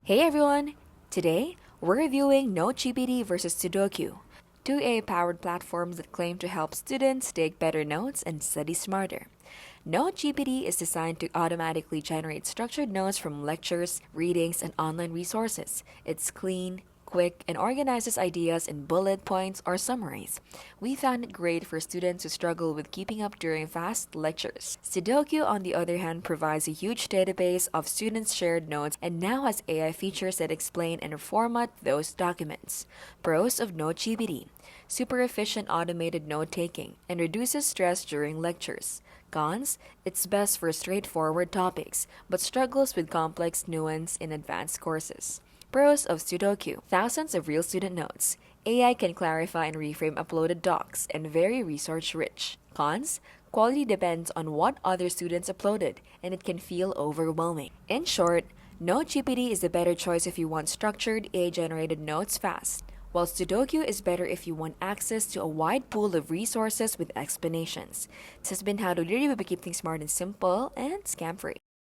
Hey everyone! Today, we're reviewing NoteGPT versus Studocu, two AI-powered platforms that claim to help students take better notes and study smarter. NoteGPT is designed to automatically generate structured notes from lectures, readings, and online resources. It's clean, quick, and organizes ideas in bullet points or summaries. We found it great for students who struggle with keeping up during fast lectures. Studocu, on the other hand, provides a huge database of students' shared notes and now has AI features that explain and format those documents. Pros of NoteGPT: super efficient automated note taking and reduces stress during lectures. Cons: it's best for straightforward topics, but struggles with complex nuance in advanced courses. Pros of Studocu: thousands of real student notes. AI can clarify and reframe uploaded docs and very research-rich. Cons: quality depends on what other students uploaded, and it can feel overwhelming. In short, NoteGPT is the better choice if you want structured, AI-generated notes fast, while Studocu is better if you want access to a wide pool of resources with explanations. This has been how to literally keep things smart and simple and scam-free.